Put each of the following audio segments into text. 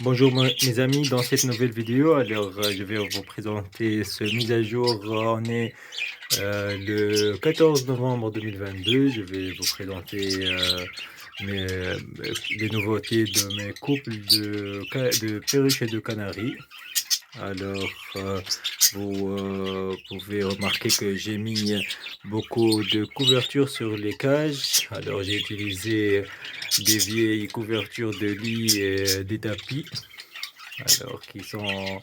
Bonjour mes amis, dans cette nouvelle vidéo, je vais vous présenter ce mise à jour. On est le 14 novembre 2022. Je vais vous présenter les nouveautés de mes couples de perruches et de canaris. Alors, vous pouvez remarquer que j'ai mis beaucoup de couvertures sur les cages. Alors, j'ai utilisé des vieilles couvertures de lit et des tapis, alors qui sont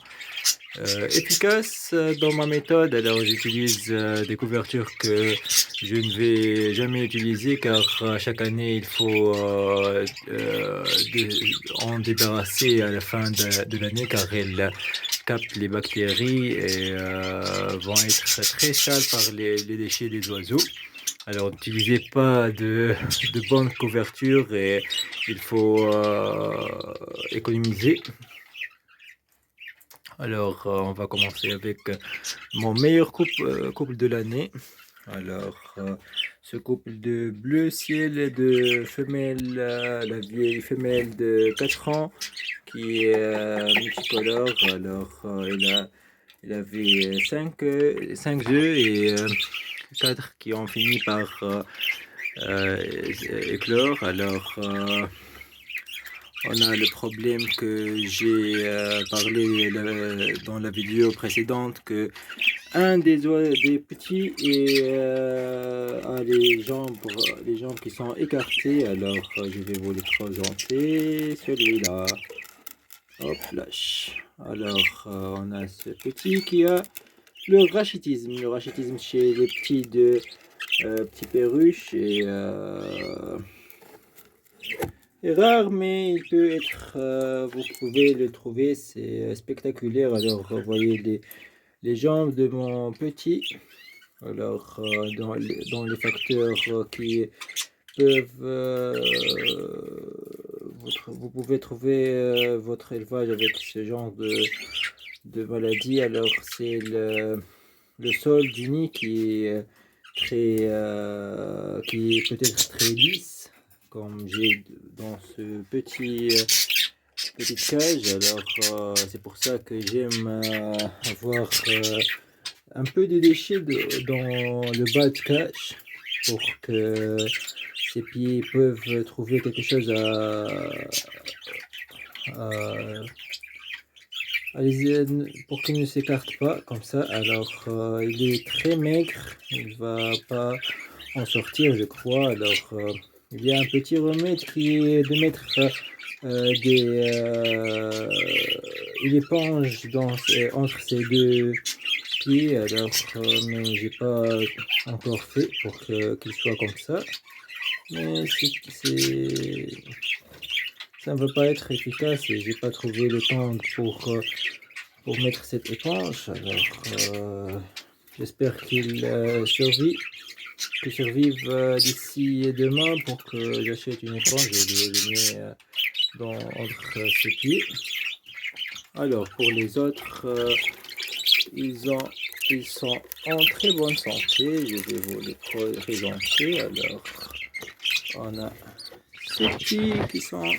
efficaces dans ma méthode. Alors, j'utilise des couvertures que je ne vais jamais utiliser, car chaque année, il faut en débarrasser à la fin de l'année, car elles captent les bactéries et vont être très sales par les déchets des oiseaux. Alors, n'utilisez pas de bonnes couvertures et il faut économiser. Alors, on va commencer avec mon meilleur couple de l'année. Alors, ce couple de bleu ciel et de femelle, la vieille femelle de 4 ans qui est multicolore. Alors, il avait 5 œufs et 4 qui ont fini par éclore. Alors, on a le problème que j'ai parlé dans la vidéo précédente, que un des petits a les jambes qui sont écartées. Alors, je vais vous les présenter. Celui-là, hop là. Alors, on a ce petit qui a le rachitisme. Le rachitisme chez les petits perruches est rare, mais il peut être, vous pouvez le trouver, c'est spectaculaire. Alors, vous voyez les jambes de mon petit. Alors, dans les facteurs qui peuvent, vous pouvez trouver votre élevage avec ce genre de maladie. Alors, c'est le sol du nid qui est qui est peut-être très lisse, comme j'ai dans ce petite cage. Alors, c'est pour ça que j'aime avoir un peu de déchets dans le bas de cage, pour que ces pieds peuvent trouver quelque chose à pour qu'il ne s'écarte pas comme ça. Alors, il est très maigre, il va pas en sortir, je crois. Alors, il y a un petit remède qui est de mettre une éponge entre ces deux pieds. Alors, mais j'ai pas encore fait pour qu'il soit comme ça. Mais ça ne va pas être efficace et j'ai pas trouvé le temps pour mettre cette éponge. Alors, j'espère qu'il survive d'ici demain, pour que j'achète une éponge et le mets entre ses pieds. Alors, pour les autres, ils ont, ils sont en très bonne santé. Je vais vous les présenter. Alors, on a ces petits qui sont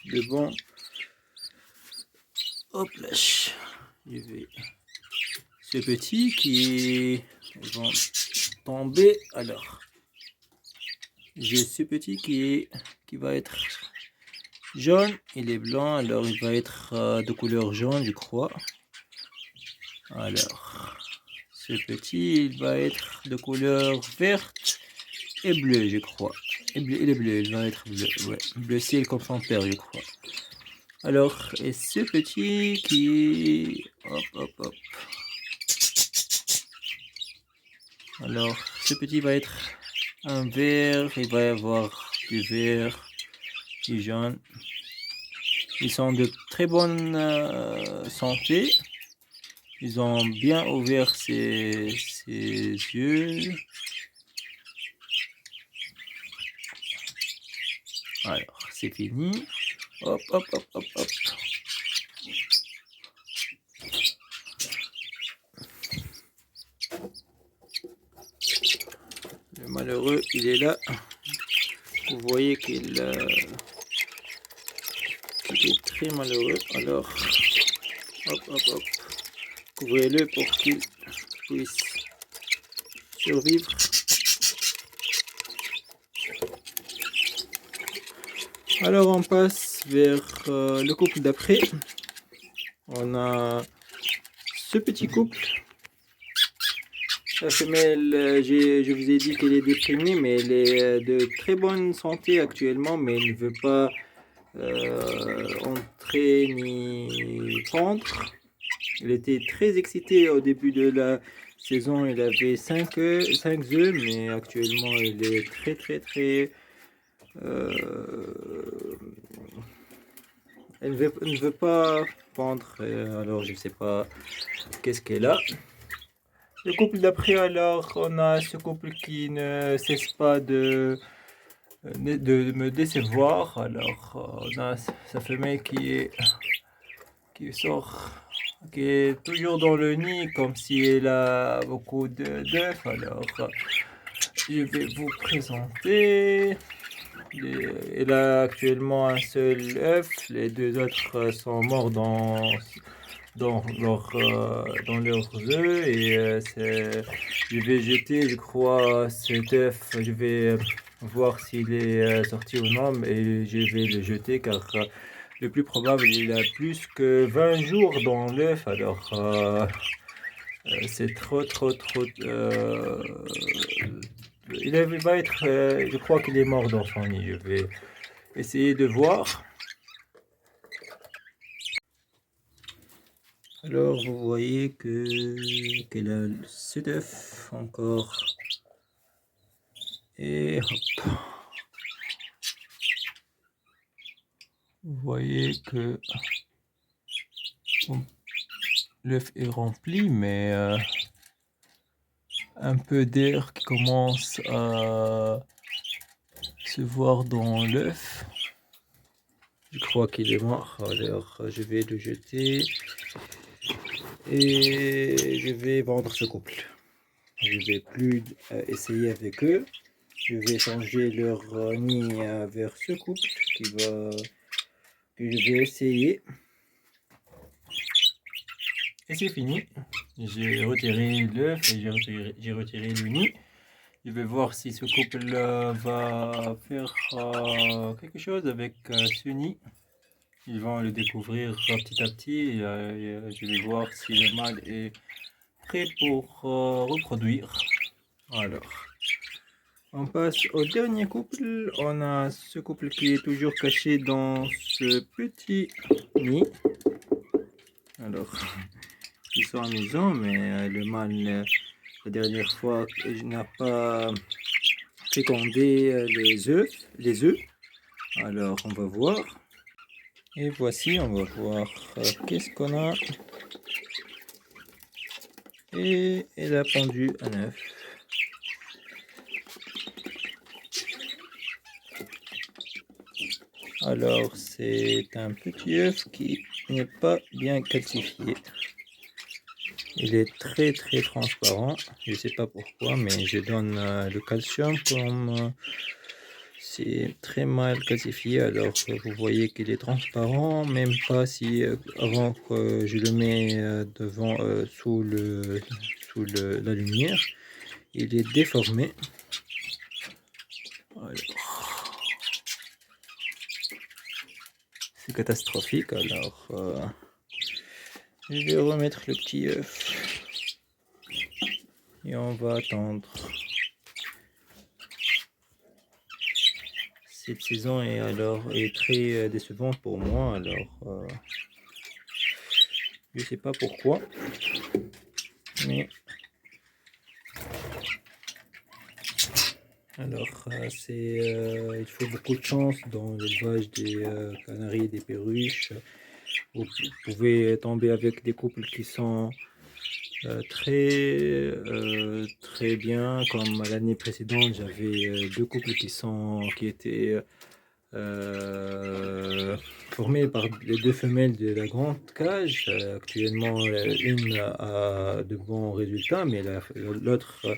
de bons. Hop là, je vais. Ce petit qui vont tomber. Alors, j'ai ce petit qui va être jaune. Il est blanc, alors il va être de couleur jaune, je crois. Alors, ce petit, il va être de couleur verte et bleue, je crois. Il est bleu, il va être bleu. Ouais, bleu ciel comme son père, je crois. Alors, et ce petit qui... Hop, hop, hop. Alors, ce petit va être un vert, il va y avoir du vert, du jaune. Ils sont de très bonne santé. Ils ont bien ouvert ses yeux. Alors, c'est fini. Hop, hop, hop, hop, hop. Le malheureux, il est là. Vous voyez qu'il très malheureux. Alors, hop, hop, hop, couvrez-le pour qu'il puisse survivre. Alors on passe vers le couple d'après. On a ce petit couple. La femelle, je vous ai dit qu'elle est déprimée, mais elle est de très bonne santé actuellement, mais elle ne veut pas entrer ni pondre. Elle était très excitée au début de la saison, elle avait 5 œufs, mais actuellement elle est très elle ne veut pas pondre, alors je ne sais pas qu'est-ce qu'elle a. Le couple d'après, alors, on a ce couple qui ne cesse pas de me décevoir. Alors, on a sa femelle qui sort, qui est toujours dans le nid, comme si elle a beaucoup d'œufs. Alors, je vais vous présenter. Elle a actuellement un seul œuf, les deux autres sont morts dans leurs œufs et je vais jeter, je crois, cet œuf, je vais voir s'il est sorti ou non et je vais le jeter car le plus probable il a plus que 20 jours dans l'œuf, alors c'est trop il va être, je crois qu'il est mort dans son nid, je vais essayer de voir. Alors vous voyez qu'elle a ce œuf encore et hop. Vous voyez que l'œuf est rempli, mais un peu d'air qui commence à se voir dans l'œuf. Je crois qu'il est mort, alors je vais le jeter et je vais vendre ce couple. Je ne vais plus essayer avec eux. Je vais changer leur nid vers ce couple que je vais essayer. Et c'est fini. J'ai retiré l'œuf et j'ai retiré le nid. Je vais voir si ce couple va faire quelque chose avec ce nid. Ils vont le découvrir petit à petit. Je vais voir si le mâle est prêt pour reproduire. Alors, on passe au dernier couple. On a ce couple qui est toujours caché dans ce petit nid. Alors, ils sont amusants, mais le mâle, la dernière fois, n'a pas fécondé les œufs. Alors, on va voir. Et voici, on va voir qu'est-ce qu'on a. Et elle a pondu un œuf. Alors, c'est un petit œuf qui n'est pas bien calcifié. Il est très transparent. Je ne sais pas pourquoi, mais je donne le calcium comme c'est très mal calcifié. Alors, vous voyez qu'il est transparent, même pas si avant que je le mets devant sous la lumière, il est déformé. Alors, c'est catastrophique. Alors, je vais remettre le petit œuf et on va attendre. Cette saison est très décevante pour moi. Alors, je sais pas pourquoi, mais alors il faut beaucoup de chance dans l'élevage des canaris et des perruches. Vous pouvez tomber avec des couples qui sont très bien, comme l'année précédente j'avais deux couples qui étaient formés par les deux femelles de la grande cage. Actuellement une a de bons résultats, mais l'autre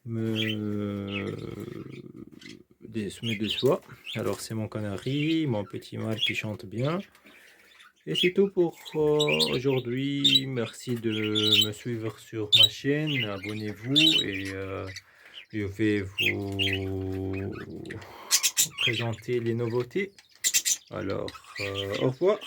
me semé de soie. Alors c'est mon canari, mon petit mâle qui chante bien. Et c'est tout pour aujourd'hui. Merci de me suivre sur ma chaîne. Abonnez-vous et je vais vous présenter les nouveautés. Alors, au revoir.